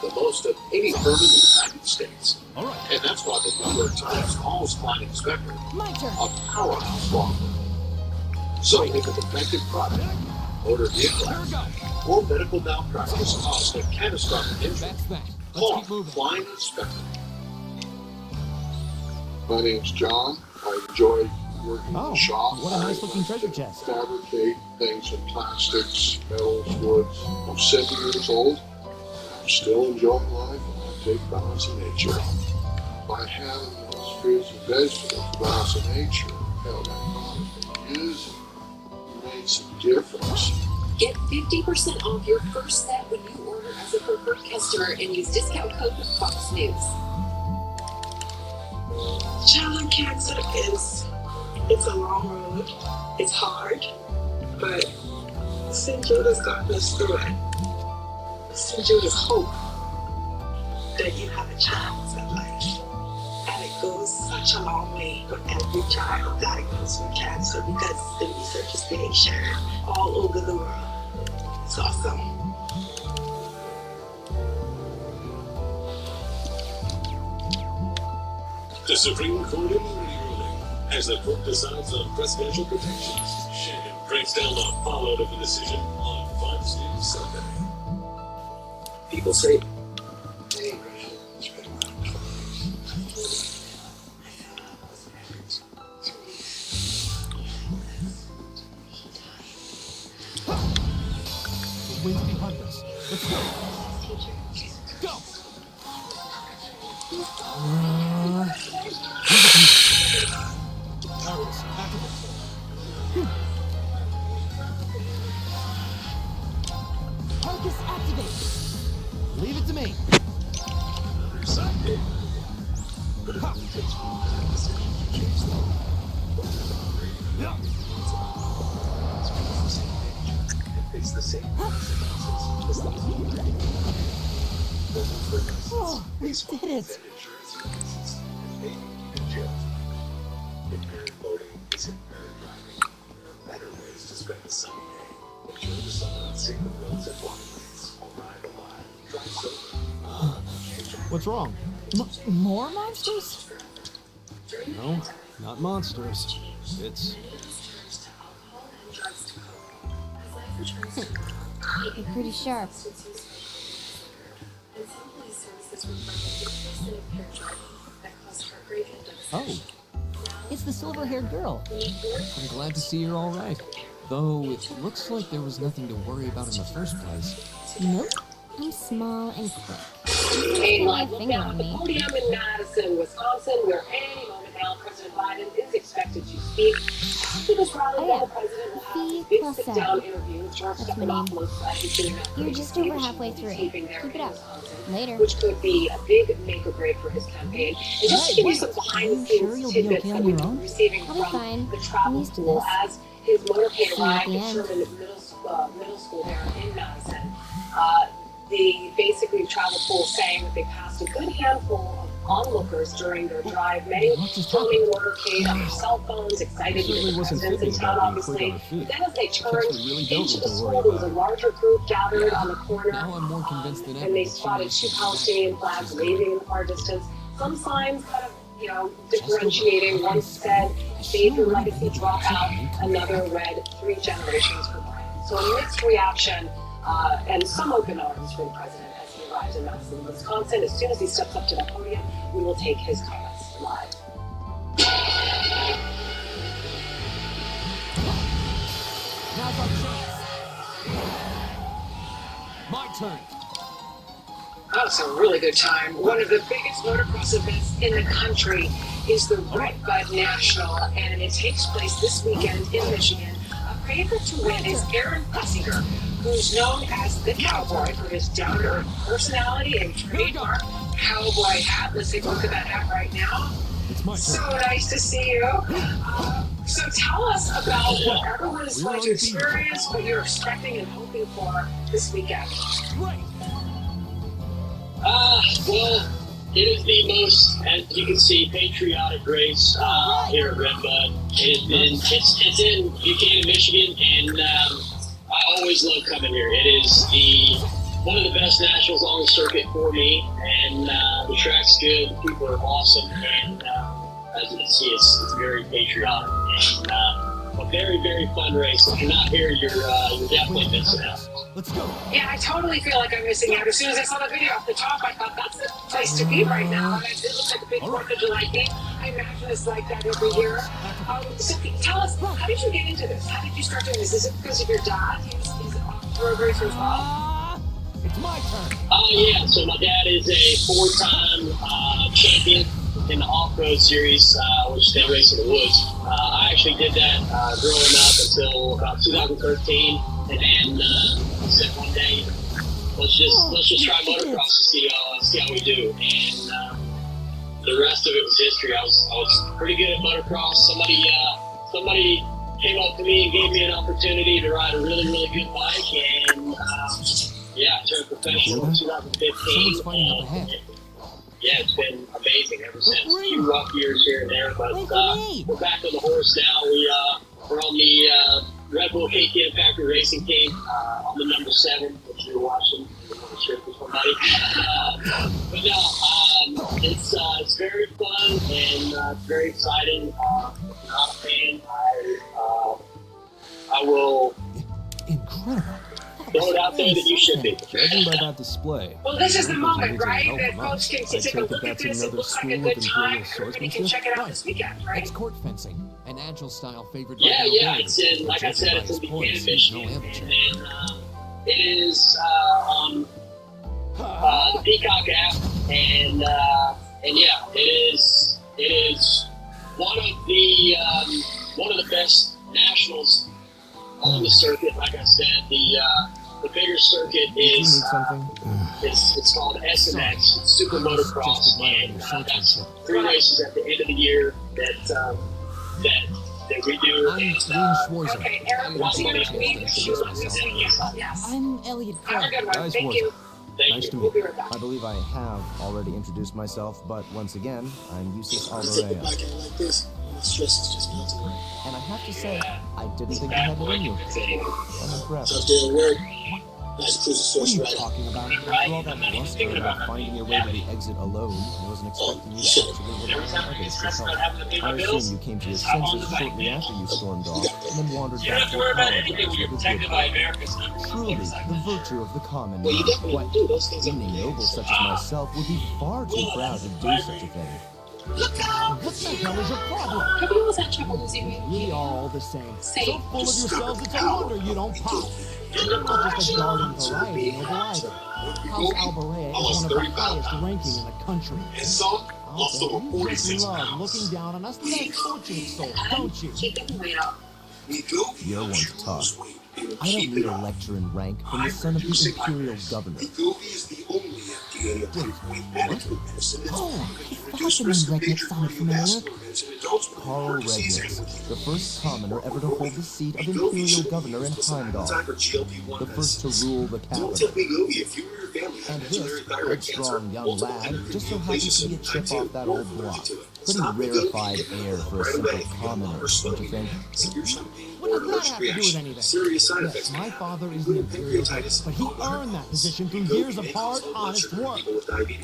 the most of any firm in the United States. All right. And that's why the New York Times calls Klein Inspector My turn. a powerhouse law firm. So if a defective product, motor vehicle accident, or medical malpractice caused a catastrophic injury, That's that. Let's call keep moving. Klein Inspector. My name's John. I enjoy working in Oh, the shop. what a nice looking treasure chest. Fabricate things in plastics, metals, woods. I'm 70 years old. I'm still enjoying life, and I take balance in nature. By having those fruits and vegetables, balance in nature, hell, that use makes a difference. Get 50% off your first set when you order as a preferred customer and use discount code Fox News. Childhood cancer it's a long road. It's hard, but St. Judas got us through it. St. Judas hope that you have a chance at life. And it goes such a long way for every child diagnosed with cancer because the research is being shared all over the world. It's awesome. The Supreme Court immunity ruling. As the court decides on presidential protections, Shannon breaks down the fallout of the decision on Fox News Sunday. People say, hey, The wind's behind us. Let's go. Go. Argus, activate. Argus, activate. Leave it to me. it's the same. Oh, we did it. spend someday. Enjoy the summer on secret roads and waterways. Arrive alive. Drive sober. What's wrong? More monsters? No, not monsters. It's... You're pretty sharp. Oh, it's the silver-haired girl. I'm glad to see you're all right. Though it looks like there was nothing to worry about in the first place. Nope. I'm small and quick. A My live look finger down on at the me. podium in Madison, Wisconsin, where any moment now President Biden is expected to speak. After this rally, the president will have a big sit-down interview with George Stephanopoulos. You're just over halfway through. Keep it up. Later. Which could be a big make or break for his campaign. And just to give you some behind-the-scenes tidbits that we've been receiving from the travel pool as his motorcade arrived at Sherman Middle School there in Madison. The basically travel pool saying that they passed a good handful of onlookers during their drive. Many filming the motorcade on their cell phones, excited to get the presidents in town, obviously. But then as they turned into the school, there was a larger group gathered on the corner. Now I'm more convinced than ever. And they spotted 2 Palestinian flags waving in the far distance. Some signs kind of, differentiating. One said, "Save your legacy, drop out." Another read, "3 generations for Brian." So a mixed reaction. And some open arms for the president as he arrives in Madison, Wisconsin. As soon as he steps up to the podium, we will take his comments live. Now's our chance. My turn. That was a really good time. One of the biggest motocross events in the country is the Red Bud National, and it takes place this weekend in Michigan. A favorite to win is Aaron Plessinger, who's known as the Cowboy for his down-to-earth personality and trademark cowboy hat. Let's take a look at that hat right now. So nice to see you. So tell us about what everyone is going to experience, what you're expecting and hoping for this weekend. Well, it is the most, as you can see, patriotic race here at Red Bud. It's in Buchanan, Michigan, and I always love coming here. It is one of the best nationals on the circuit for me, and the track's good, the people are awesome, and as you can see, it's very patriotic and a very, very fun race. If you're not here, you're definitely missing out. Let's go. Yeah, I totally feel like I'm missing out. As soon as I saw the video off the top, I thought that's the place to be right now. And it looks like a big 4th of July thing. I imagine it's like that every year. So tell us, how did you get into this? How did you start doing this? Is it because of your dad? He's a road racer as well? It's my turn. Yeah, so my dad is a 4-time champion in the off-road series, which they race in the woods. I actually did that growing up until about 2013, and then I said one day, let's just try motocross to see how we do. And the rest of it was history. I was pretty good at motocross. Somebody came up to me and gave me an opportunity to ride a really, really good bike, and I turned professional in 2015. And, yeah, it's been amazing ever since. A few rough years here and there, but we're back on the horse now. We're on the Red Bull KTM Factory Racing Team on the number 7, which you're watching. You want to share with somebody. But no, it's very fun and very exciting. I'm not a fan. I will throw it out there that you should be. Judging by that display. Well, this is the moment, right? help That him folks can out. take a I take look it at that's this. It another looks like a school good of time. imperial Everybody can swordsmanship. check it out this weekend, right? It's court fencing, an agile style favored by Yeah, it's in, like I said, it's in Buchanan, Michigan. And it is on the Peacock app, and yeah, it is one of the best nationals on the circuit. Like I said, the bigger circuit is it's called SMX, Super Motocross, and that's 3 races at the end of the year that we do. Okay, Aaron, what's your name? Yes. I'm Elliot Clark. Thank you. Nice to meet you. I believe I have already introduced myself, but once again, I'm Yusuf Alvarez. Like this, Stress is just melting away. And I have to say, I didn't think you had it in you. I'm impressed. Tough day at work. Nice cruise of What are stress you right talking about? After all that bluster about finding your way to the exit alone, I wasn't expecting you to actually rely on others for help. I assume you came to your senses shortly after you stormed off, and then wandered back to apologize with a good heart. Truly, the virtue of the common man. What? Being noble such as myself would be far too proud to do such a thing. Look out! What the hell is your problem? Have you always had trouble losing weight? We are all the same. Say, So full of yourselves, it's a wonder you don't pop. You're not just a garden variety noble either. House Albaret is one of the highest ranking in the country. You just love looking down on us less fortunate souls, don't you? Keep the weight up. You're one to talk. I don't need a lecture in rank from the son of the Imperial Governor. Regnick sounded familiar. Carl Regnick, the first commoner ever to hold the seat of Imperial Governor in Heimdall. The first to rule the capital. And this, headstrong young lad, just so happens to be a chip off that old block. Pretty rarefied air for a simple commoner, don't you think? What does that have to do with anything? Yes, my father is the Imperial Governor, but he earned that position through years of hard, honest work. Don't you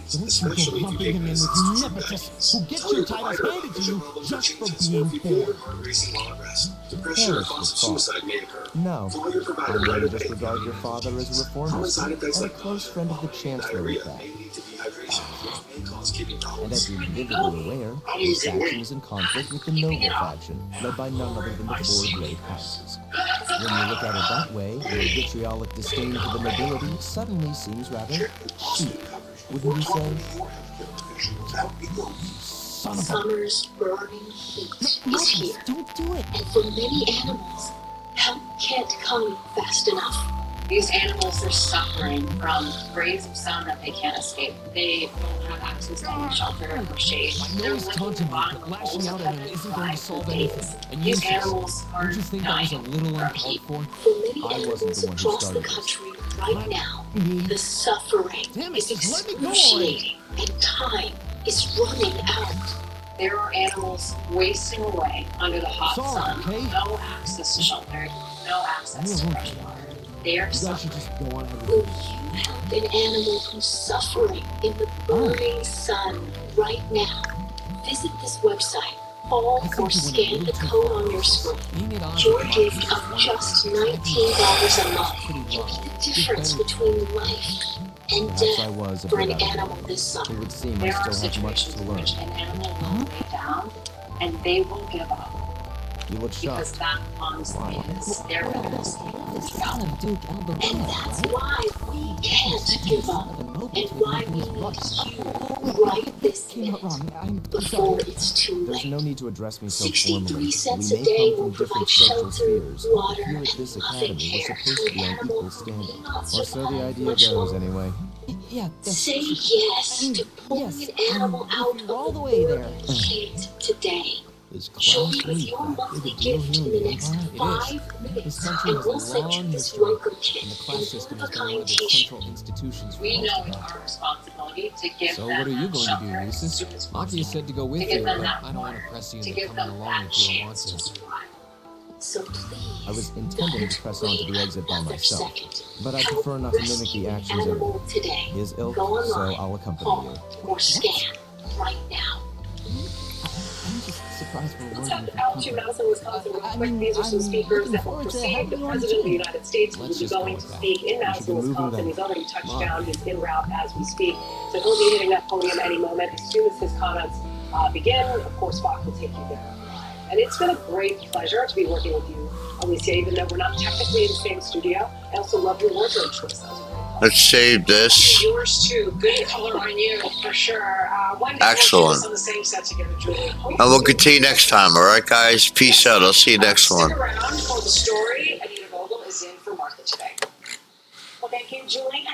go lumping him in with you nepotist who gets your titles handed to you just for being born. Perish the thought. No, I merely just regard your father as a reformist and a close friend of the Chancellor, in fact. And as you're vividly aware, his faction is in conflict with the noble faction, led by none other than the four great houses. When you look at it that way, your vitriolic disdain for the nobility suddenly seems rather cheap, wouldn't you say? Son of a... Summer's burning heat is here. Don't do it. And for many animals, help can't come fast enough. These animals are suffering from rays of sun that they can't escape. They don't have access to any shelter or shade. I know he's taunting me, but lashing out at him isn't going to solve anything. And these animals are don't you think that was a little uncalled for? For many I wasn't the one who across the started country right now, the suffering is excruciating and time is running out. There are animals wasting away under the hot sun. No access to shelter, no access to fresh water. They are suffering. Will you help an animal who's suffering in the burning sun right now? Visit this website. Call or scan the code on your screen. Your gift of just $19 a month can be the difference between life and death for an animal this summer. There are situations in which an animal will lay down and they will give up. You look because shocked. that honestly is their witness. And that's why we can't give up, and why we need you right this minute before it's too late. There's no need to address me so formally. 63 cents We a may day come will from provide different social shelter, spheres, water, but here at and this loving academy care we're supposed to be on equal standing. Or so the idea much goes, longer. anyway. Yeah, Say yes to pulling an animal out of the world heat today. Join with your monthly gift in the next 5 minutes, and we'll send you this welcome kit and one-of-a-kind t-shirt. We know it's our responsibility to give So them what are you that going to shelter do, as Lucis? soon as Maki said to go with to you, give them but that I don't want to water, press you to into give coming them along that if you don't want chance to to. survive. So please, I was intending to press on to the exit by another myself, second. but I prefer not to mimic the actions of Animal today. his ilk, Go so online, I'll accompany call, you. or scan right now. I'm just surprised we're Let's working have Al Madison, Wisconsin, real quick. These are some speakers that will precede the President of the United States, who will be going to speak in Madison, Wisconsin. He's already touched down. He's en route as we speak. So he'll be hitting that podium any moment. As soon as his comments begin, of course, Fox will take you there. And it's been a great pleasure to be working with you, Alicia, even though we're not technically in the same studio. I also love your wardrobe choice. Let's save this. Yours too. Good color on you, for sure. Excellent. On the same set together, Julie. And we'll continue next time, alright guys? Peace out. I'll see you next one. Stick around for the story. Anita Vogel is in for Martha today. Well, thank you, Julie.